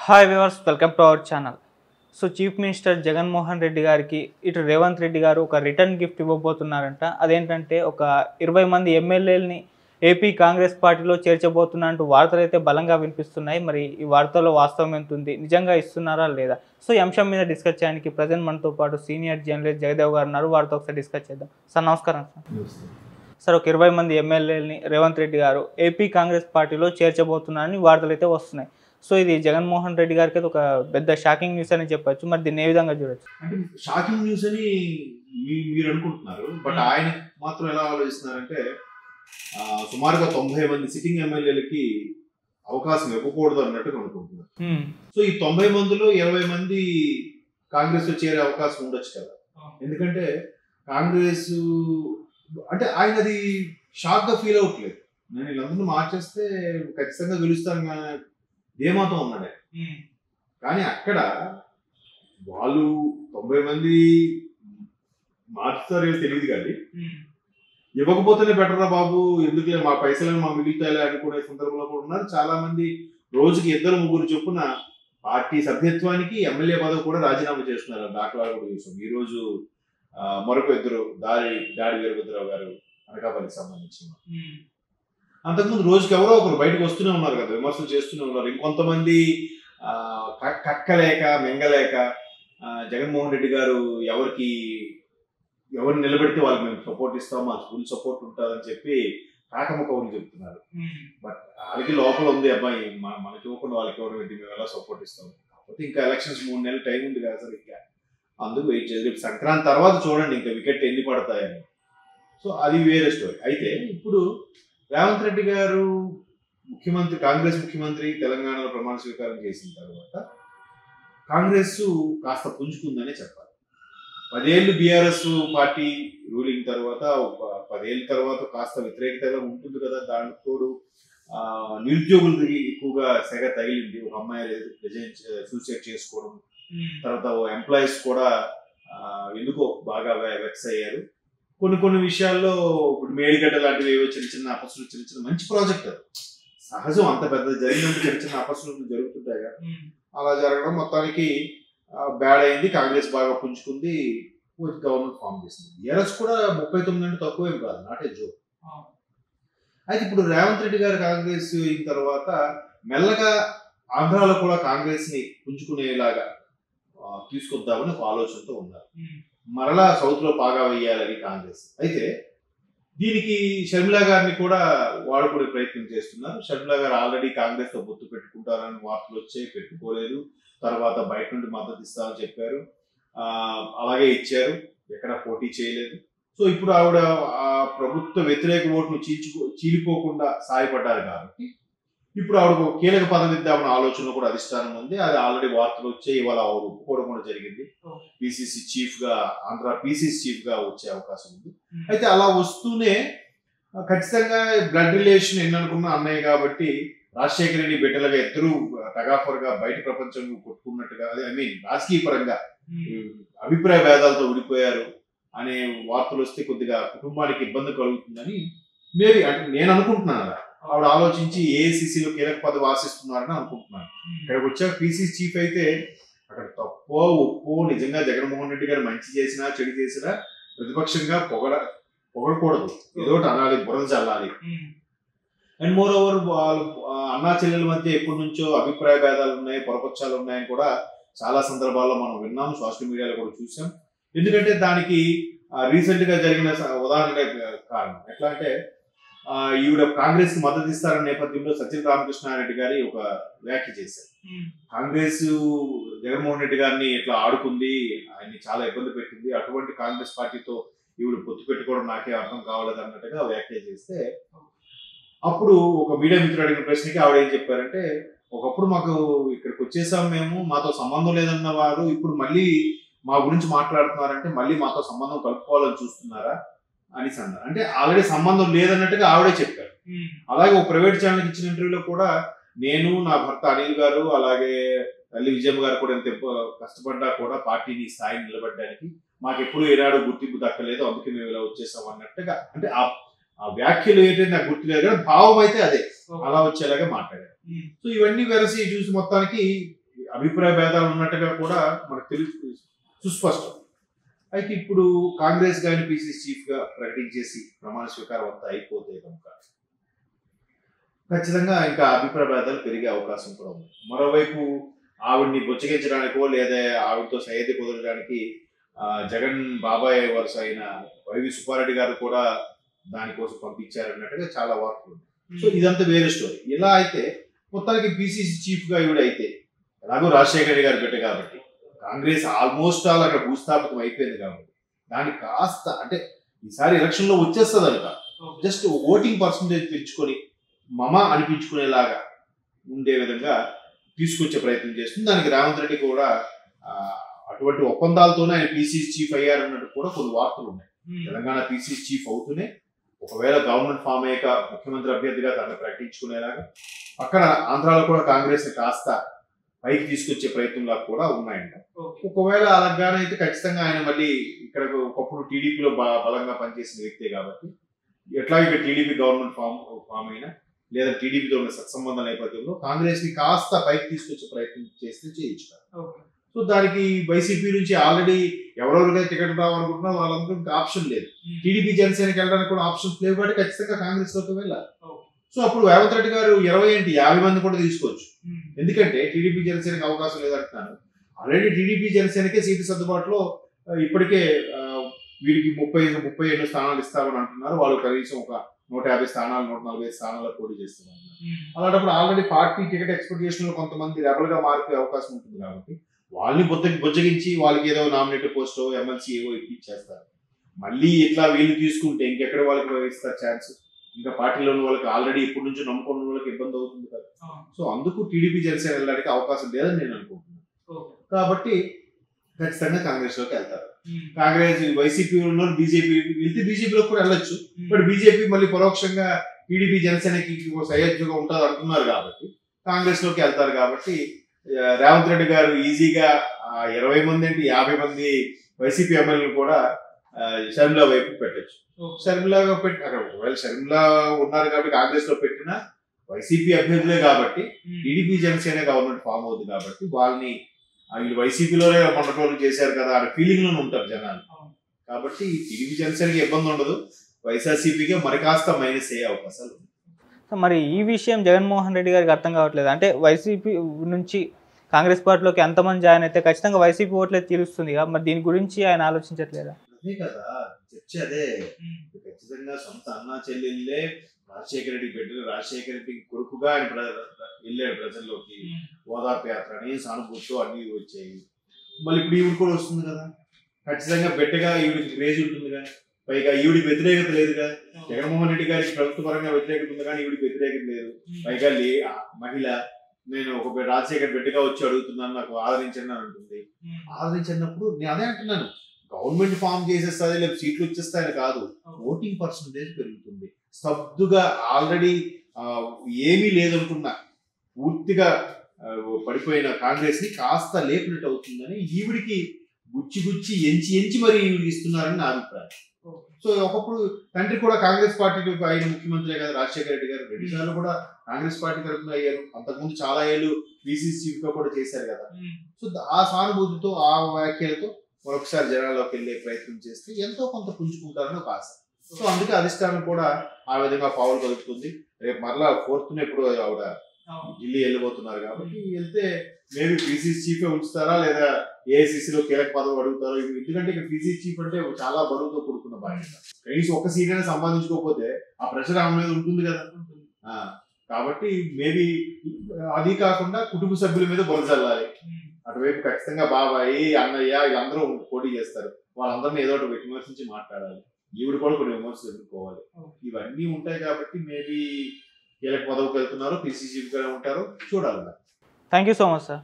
Hi viewers, welcome to our channel. So chief minister Jaganmohan Reddy గారికి ఇటు రేవంత్ రెడ్డి గారు ఒక రిటర్న్ గిఫ్ట్ ఇవ్వబోతున్నారంట. అదేంటంటే ఒక 20 మంది ఎమ్మెల్యేలని ఏపీ కాంగ్రెస్ పార్టీలో చేర్చబోతున్నట్టు వార్తలు అయితే బలంగా వినిపిస్తున్నాయి. మరి ఈ వార్తల్లో వాస్తవం ఎంత ఉంది, నిజంగా ఇస్తున్నారా లేదా? సో ఈ అంశం మీద డిస్కస్ చేయడానికి ప్రజెంట్ మనతో పాటు సీనియర్ జర్నలిస్ట్ జగదేవ్ గారు ఉన్నారు. వారితో ఒకసారి డిస్కస్ చేద్దాం. సార్ నమస్కారం. సార్ ఒక 20 మంది ఎమ్మెల్యేలని రేవంత్ రెడ్డి గారు ఏపీ కాంగ్రెస్ పార్టీలో చేర్చబోతున్నారని వార్తలు అయితే వస్తున్నాయి. సో ఇది జగన్మోహన్ రెడ్డి గారికి అయితే ఒక పెద్ద షాకింగ్ న్యూస్ అని చెప్పొచ్చు. మరి దీన్ని ఏ విధంగా చూడొచ్చు? అంటే షాకింగ్ న్యూస్ అని మీరు అనుకుంటున్నారు, బట్ ఆయన మాత్రం ఎలా ఆలోచిస్తున్నారంటే సుమారుగా 90 మంది సిట్టింగ్ ఎమ్మెల్యేలకి అవకాశం ఇవ్వకూడదు అన్నట్టుగా అనుకుంటున్నారు. సో ఈ 90 మందిలో 20 మంది కాంగ్రెస్ లో చేరే అవకాశం ఉండొచ్చు కదా. ఎందుకంటే కాంగ్రెస్ అంటే ఆయన అది షాక్ గా ఫీల్ అవ్వట్లేదు. నేను వీళ్ళందరూ మార్చేస్తే ఖచ్చితంగా గెలుస్తాను ధీమాతో ఉన్నాడే. కానీ అక్కడ వాళ్ళు 90 మంది మార్చుతారో తెలియదు, కానీ ఇవ్వకపోతేనే బెటరా బాబు, ఎందుకులే మా పైసలను మా మిగులుతాయిలే అనుకునే సందర్భంలో కూడా ఉన్నారు. చాలా మంది రోజుకి 2-3 చొప్పున పార్టీ సభ్యత్వానికి ఎమ్మెల్యే పదవి కూడా రాజీనామా చేస్తున్నారు. దాఖలా కూడా చూసాం. ఈ రోజు మరొక ఇద్దరు దాడి వీరభద్రరావు గారు అనకాపల్లికి సంబంధించిన, అంతకుముందు రోజుకి ఎవరో ఒకరు బయటకు వస్తూనే ఉన్నారు కదా, విమర్శలు చేస్తూనే ఉన్నారు. ఇంకొంతమంది కక్కలేక మెంగలేక జగన్మోహన్ రెడ్డి గారు ఎవరిని నిలబెడితే వాళ్ళకి మేము సపోర్ట్ ఇస్తాం, మాకు ఫుల్ సపోర్ట్ ఉంటుందని చెప్పి కాకమ్మ కౌలు చెప్తున్నారు. బట్ వాళ్ళకి లోపల ఉంది, అబ్బాయి మనకి ఇవ్వకుండా వాళ్ళకి ఎవరు పెట్టి మేము ఎలా సపోర్ట్ ఇస్తాం. కాకపోతే ఇంకా ఎలక్షన్స్ 3 నెలలు టైం ఉంది కదా సార్, ఇంకా అందుకు వెయిట్ చేసి రేపు సంక్రాంతి తర్వాత చూడండి ఇంకా వికెట్ ఎన్ని పడతాయని. సో అది వేరే స్టోరీ. అయితే ఇప్పుడు రేవంత్ రెడ్డి గారు కాంగ్రెస్ ముఖ్యమంత్రి తెలంగాణలో ప్రమాణ స్వీకారం చేసిన తర్వాత కాంగ్రెస్ కాస్త పుంజుకుందనే చెప్పాలి. 10 ఏళ్ళు బీఆర్ఎస్ పార్టీ రూలింగ్ తర్వాత 10 ఏళ్ళ తర్వాత కాస్త వ్యతిరేకతగా ఉంటుంది కదా. దానికి తోడు నిరుద్యోగులకి ఎక్కువగా సెగ తగిలింది. ఒక అమ్మాయి సూసైడ్ చేసుకోవడం, తర్వాత ఎంప్లాయీస్ కూడా ఎందుకో బాగా వెక్స్ అయ్యారు. కొన్ని విషయాల్లో ఇప్పుడు మేడిగడ్డ లాంటివి ఏవో చిన్న అపస్సులు, చిన్న మంచి ప్రాజెక్ట్ అది సహజం. అంత పెద్ద జరిగినప్పుడు చిన్న అపస్సులు జరుగుతుంటాయి కదా. అలా జరగడం మొత్తానికి బ్యాడ్ అయింది. కాంగ్రెస్ బాగా పుంజుకుంది, గవర్నమెంట్ ఫామ్ చేసింది. బీఆర్ఎస్ కూడా 39 అంటే తక్కువేం కాదు, నాట్ ఏ జోక్. అయితే ఇప్పుడు రేవంత్ రెడ్డి గారు కాంగ్రెస్ అయిన తర్వాత మెల్లగా ఆంధ్రాలో కూడా కాంగ్రెస్ ని పుంజుకునేలాగా తీసుకొద్దామని ఒక ఆలోచనతో ఉన్నారు. మరలా సౌత్ లో బాగా వేయాలని కాంగ్రెస్. అయితే దీనికి షర్మిల గారిని కూడా వాడుకునే ప్రయత్నం చేస్తున్నారు. షర్మిల గారు ఆల్రెడీ కాంగ్రెస్ తో పొత్తు పెట్టుకుంటారని వార్తలు వచ్చాయి, పెట్టుకోలేదు. తర్వాత బయట నుండి మద్దతు ఇస్తామని చెప్పారు, అలాగే ఇచ్చారు, ఎక్కడ పోటీ చేయలేదు. సో ఇప్పుడు ఆవిడ ప్రభుత్వ వ్యతిరేక ఓటును చీలిపోకుండా సాయపడ్డారు కాబట్టి ఇప్పుడు ఆవిడకు కీలక పదవి ఇద్దామన్న ఆలోచన కూడా అధిష్టానం ఉంది. అది ఆల్రెడీ వార్తలు వచ్చాయి. ఇవాళ ఆవిడ ఒప్పుకోవడం కూడా జరిగింది. పిసిసి చీఫ్ గా, ఆంధ్ర పిసిసి చీఫ్ గా వచ్చే అవకాశం ఉంది. అయితే అలా వస్తూనే ఖచ్చితంగా బ్లడ్ రిలేషన్ ఎన్ననుకున్న అన్నయ్య కాబట్టి రాజశేఖర రెడ్డి బిడ్డలుగా ఇద్దరు టగాఫర్ గా బయట ప్రపంచంలో కొట్టుకున్నట్టుగా, రాజకీయ పరంగా అభిప్రాయ భేదాలతో విడిపోయారు అనే వార్తలు వస్తే కొద్దిగా కుటుంబానికి ఇబ్బంది కలుగుతుందని మేబీ అంటే నేను అనుకుంటున్నాను. ఆవిడ ఆలోచించి ఏఐసిసిలో కీలక పదవి ఆశిస్తున్నారని అనుకుంటున్నాను. ఇక్కడికి వచ్చాక పిసిసి చీఫ్ అయితే అక్కడ తప్పో ఒప్పో నిజంగా జగన్మోహన్ రెడ్డి గారు మంచి చేసినా చెడు చేసినా ప్రతిపక్షంగా పొగడకూడదు, ఏదో అనాలి, బురద చల్లాలి. అండ్ మోర్ ఓవర్ వాళ్ళు అన్నా చెల్లెల మధ్య ఎప్పటి నుంచో అభిప్రాయ భేదాలు ఉన్నాయి, పొరపక్షాలు ఉన్నాయని కూడా చాలా సందర్భాల్లో మనం విన్నాం, సోషల్ మీడియాలో కూడా చూసాం. ఎందుకంటే దానికి రీసెంట్ గా జరిగిన ఉదాహరణ కారణం ఎట్లా అంటే ఈవిడ కాంగ్రెస్ కి మద్దతు ఇస్తారన్న నేపథ్యంలో సజ్జల రామకృష్ణారెడ్డి గారి ఒక వ్యాఖ్య చేశారు. కాంగ్రెస్ జగన్మోహన్ రెడ్డి గారిని ఇట్లా ఆడుకుంది, ఆయన్ని చాలా ఇబ్బంది పెట్టింది, అటువంటి కాంగ్రెస్ పార్టీతో ఈవిడ పొత్తు పెట్టుకోవడం నాకే అర్థం కావలేదు అన్నట్టుగా వ్యాఖ్య చేస్తే, అప్పుడు ఒక మీడియా మిత్రుడు అడిగిన ప్రశ్నకి ఆవిడ ఏం చెప్పారంటే, ఒకప్పుడు మాకు ఇక్కడికి వచ్చేసాం, మేము మాతో సంబంధం లేదన్న వారు ఇప్పుడు మళ్ళీ మా గురించి మాట్లాడుతున్నారంటే మళ్ళీ మాతో సంబంధం కలుపుకోవాలని చూస్తున్నారా అని అన్నారు. అంటే ఆల్రెడీ సంబంధం లేదన్నట్టుగా ఆవిడే చెప్పారు. అలాగే ఒక ప్రైవేట్ ఛానల్కి ఇచ్చిన ఇంటర్వ్యూలో కూడా నేను, నా భర్త అనిల్ గారు, అలాగే తల్లి విజయమ్మ గారు కూడా ఎంత కష్టపడ్డా కూడా పార్టీని స్థాయిని నిలబడడానికి మాకు ఎప్పుడు ఏనాడు గుర్తింపు దక్కలేదు, అందుకే మేము ఇలా వచ్చేసాం అన్నట్టుగా, అంటే ఆ వ్యాఖ్యలు ఏంటంటే నాకు గుర్తులేదు కానీ భావం అయితే అదే, అలా వచ్చేలాగా మాట్లాడారు. సో ఇవన్నీ వెరసి చూసి మొత్తానికి అభిప్రాయ భేదాలు ఉన్నట్టుగా కూడా మనకు సుస్పష్టం. అయితే ఇప్పుడు కాంగ్రెస్ కానీ పిసిసి చీఫ్ గా ప్రకటించేసి ప్రమాణ స్వీకారం అంతా అయిపోతే కనుక ఖచ్చితంగా ఇంకా అభిప్రాయ భేదాలు పెరిగే అవకాశం కూడా ఉంది. మరోవైపు ఆవిడ్ని బుచ్చగించడానికో లేదా ఆవిడతో సహేది కుదరడానికి జగన్ బాబాయ్ వరుస అయిన వైవి సుబ్బారెడ్డి గారు కూడా దానికోసం పంపించారన్నట్టుగా చాలా వార్తలు ఉన్నాయి. సో ఇదంతా వేరే స్టోరీ. ఇలా అయితే మొత్తానికి పిసిసి చీఫ్ గా ఈవిడ అయితే ఎలాగో రాజశేఖర రెడ్డి గారు పెట్టే కాబట్టి కాంగ్రెస్ ఆల్మోస్ట్ ఆల్ అక్కడ భూస్థాపితం అయిపోయింది కాబట్టి దానికి కాస్త అంటే ఈసారి ఎలక్షన్ లో వచ్చేస్తుంది అంట. జస్ట్ ఓటింగ్ పర్సంటేజ్ పెంచుకొని మమ అనిపించుకునేలాగా ఉండే విధంగా తీసుకొచ్చే ప్రయత్నం చేస్తుంది. దానికి రేవంత్ రెడ్డి కూడా అటువంటి ఒప్పందాలతోనే ఆయన పిసిసి చీఫ్ అయ్యారన్నట్టు కూడా కొన్ని వార్తలు ఉన్నాయి. తెలంగాణ పిసిసి చీఫ్ అవుతూనే ఒకవేళ గవర్నమెంట్ ఫామ్ అయ్యాక ముఖ్యమంత్రి అభ్యర్థిగా తనను ప్రకటించుకునేలాగా పక్కన ఆంధ్రాలో కూడా కాంగ్రెస్ కాస్త పైకి తీసుకొచ్చే ప్రయత్నంలా కూడా ఉన్నాయంట. ఒకవేళ అలాగానైతే ఖచ్చితంగా ఆయన మళ్ళీ ఇక్కడ ఒకప్పుడు టీడీపీలో బలంగా పనిచేసిన వ్యక్తే కాబట్టి ఎట్లా ఇక్కడ టీడీపీ గవర్నమెంట్ ఫామ్ అయినా లేదా టీడీపీతో ఉన్న సత్సంబంధ నేపథ్యంలో కాంగ్రెస్ ని కాస్త పైకి తీసుకొచ్చే ప్రయత్నం చేస్తే చేయొచ్చు. సో దానికి వైసీపీ నుంచి ఆల్రెడీ ఎవరెవరికైతే టికెట్ రావాలనుకుంటున్నా వాళ్ళందరూ ఇంకా ఆప్షన్ లేదు. టీడీపీ జనసేనకి వెళ్ళడానికి కూడా ఆప్షన్స్ లేవు కాబట్టి ఖచ్చితంగా కాంగ్రెస్ లోకి వెళ్ళాలి. సో అప్పుడు రేవంత్ రెడ్డి గారు 20 ఏంటి 50 మంది కూడా తీసుకోవచ్చు. ఎందుకంటే టీడీపీ జనసేనకి అవకాశం లేదంటున్నాను. ఆల్రెడీ టీడీపీ జనసేనకే సీటు సర్దుబాటులో ఇప్పటికే వీరికి 30 స్థానాలు ఇస్తామని అంటున్నారు. వాళ్ళు కనీసం ఒక 150 స్థానాలు 140 స్థానాలకు పోటీ చేస్తున్నారు. అలాంటప్పుడు ఆల్రెడీ పార్టీ టికెట్ ఎక్స్పెక్టేషన్ లో కొంతమంది రెబల్ గా మారిపోయే అవకాశం ఉంటుంది కాబట్టి వాళ్ళని బుజ్జగించి వాళ్ళకి ఏదో నామినేటెడ్ పోస్టో ఎమ్మెల్సీ ఏవో ఇప్పించేస్తారు. మళ్ళీ ఇట్లా వీళ్ళు తీసుకుంటే ఇంకెక్కడ వాళ్ళకి ఇస్తారు ఛాన్స్. ఇంకా పార్టీలో ఉన్న వాళ్ళకి ఆల్రెడీ ఇప్పటి నుంచి నమ్ముకున్న వాళ్ళకి ఇబ్బంది అవుతుంది కదా. సో అందుకు టీడీపీ జనసేన వెళ్ళడానికి అవకాశం లేదని నేను అనుకుంటున్నాను. కాబట్టి ఖచ్చితంగా కాంగ్రెస్ లోకి వెళ్తారు. కాంగ్రెస్ వైసీపీ ఉన్న బీజేపీ వెళ్తే బీజేపీలో కూడా వెళ్ళొచ్చు. బట్ బీజేపీ మళ్ళీ పరోక్షంగా టీడీపీ జనసేనకి సహయోగ్యంగా ఉంటారు అంటున్నారు కాబట్టి కాంగ్రెస్ లోకి వెళ్తారు. కాబట్టి రేవంత్ రెడ్డి గారు ఈజీగా 20 మంది అంటే 50 మంది వైసీపీ ఎమ్మెల్యేలు కూడా షర్మిలా వైపు పెట్టచ్చు. షర్మిలాగా పెట్టి అక్కడ ఒకవేళ షర్మిలా ఉన్నారు కాబట్టి కాంగ్రెస్ లో పెట్టిన వైసీపీ అభ్యర్థులే కాబట్టి టీడీపీ జనసేన గవర్నమెంట్ ఫామ్ అవుతుంది కాబట్టి వాళ్ళని వీళ్ళు వైసీపీలోనే మండటోళ్ళు చేశారు కదా అనే ఫీలింగ్ లోనే ఉంటారు జనాలు. కాబట్టి టీడీపీ జనసేనకి ఇబ్బంది ఉండదు. వైఎస్ఆర్సీపీకి మరి కాస్త మైనస్ అయ్యే అవకాశాలు. మరి ఈ విషయం జగన్మోహన్ రెడ్డి గారికి అర్థం కావట్లేదు. అంటే వైసీపీ నుంచి కాంగ్రెస్ పార్టీలోకి ఎంతమంది జాయిన్ అయితే ఖచ్చితంగా వైసీపీ ఓట్లే తీరుస్తుంది. మరి దీని గురించి ఆయన ఆలోచించట్లేదా? అదే కదా చర్చ. అదే ఖచ్చితంగా సొంత అన్నా చెల్లెళ్ళే రాజశేఖర రెడ్డి బిడ్డలు రాజశేఖర రెడ్డి కొడుకుగా ఆయన వెళ్ళాడు ప్రజల్లోకి. ఓదార్పు యాత్ర అని సానుభూతితో అన్ని వచ్చాయి. మళ్ళీ ఇప్పుడు ఈవిడ కూడా వస్తుంది కదా. ఖచ్చితంగా బిడ్డగా ఈవిడికి క్రేజ్ ఉంటుంది కదా. పైగా ఈవిడికి వ్యతిరేకత లేదుగా. జగన్మోహన్ రెడ్డి గారికి ప్రభుత్వ పరంగా వ్యతిరేకత ఉంది కానీ ఈవిడికి వ్యతిరేకత లేదు. పైగా మహిళ నేను ఒక రాజశేఖర బిడ్డగా వచ్చి అడుగుతున్నాను నాకు ఆదరించండి అని అంటుంది. ఆదరించినప్పుడు నేను అదే అంటున్నాను, గవర్నమెంట్ ఫామ్ చేసేస్తుంది లేదా సీట్లు వచ్చేస్తాయని కాదు, ఓటింగ్ పర్సంటేజ్ పెరుగుతుంది. స్తబ్దుగా ఆల్రెడీ ఏమీ లేదనుకున్నా పూర్తిగా పడిపోయిన కాంగ్రెస్ ని కాస్త లేపినట్టు అవుతుందని ఈవిడికి గుచ్చి ఎంచి మరి ఈవిడికి ఇస్తున్నారని నా అభిప్రాయం. సో ఒకప్పుడు తండ్రి కూడా కాంగ్రెస్ పార్టీ ఆయన ముఖ్యమంత్రి కదా రాజశేఖర రెడ్డి గారు 2 సార్లు కూడా కాంగ్రెస్ పార్టీ తరఫున అయ్యారు. అంతకుముందు చాలా ఏళ్ళు పిసిసి చీఫ్ గా కూడా చేశారు కదా. సో ఆ సానుభూతితో ఆ వ్యాఖ్యలతో మరొకసారి జనాల్లోకి వెళ్ళే ప్రయత్నం చేస్తే ఎంతో కొంత పుంజుకుంటారని ఒక ఆశ. సో అందుకే అధిష్టానం కూడా ఆ విధంగా పావులు కలుపుతుంది. రేపు మరలా 4th ఎప్పుడు ఆవిడ ఢిల్లీ వెళ్ళిపోతున్నారు కాబట్టి వెళ్తే మేబీ పిసిసి చీఫే ఉంచుతారా లేదా ఏఐసిసిలో కీలక పదవి అడుగుతారో. ఎందుకంటే ఇక్కడ పిసిసి చీఫ్ అంటే చాలా బరువుతో కూడుకున్న బాధ్యత. కనీసం ఒక్క సీట్ అయినా సంపాదించుకోకపోతే ఆ ప్రెషర్ ఆమె మీద ఉంటుంది కదా. కాబట్టి మేబీ అది కాకుండా కుటుంబ సభ్యుల మీద బొల చల్లాలి. అటువైపు ఖచ్చితంగా బాబాయ్ అన్నయ్య వీళ్ళందరూ పోటీ చేస్తారు. వాళ్ళందరినీ ఏదో ఒకటి విమర్శించి మాట్లాడాలి. ఈవిడ కూడా కొన్ని విమర్శలు ఎదుర్కోవాలి. ఇవన్నీ ఉంటాయి కాబట్టి మేబీ కీలక పదవికి వెళ్తున్నారు, పిసిసి చీఫ్ గానే ఉంటారు, చూడాలి. Thank you so much sir.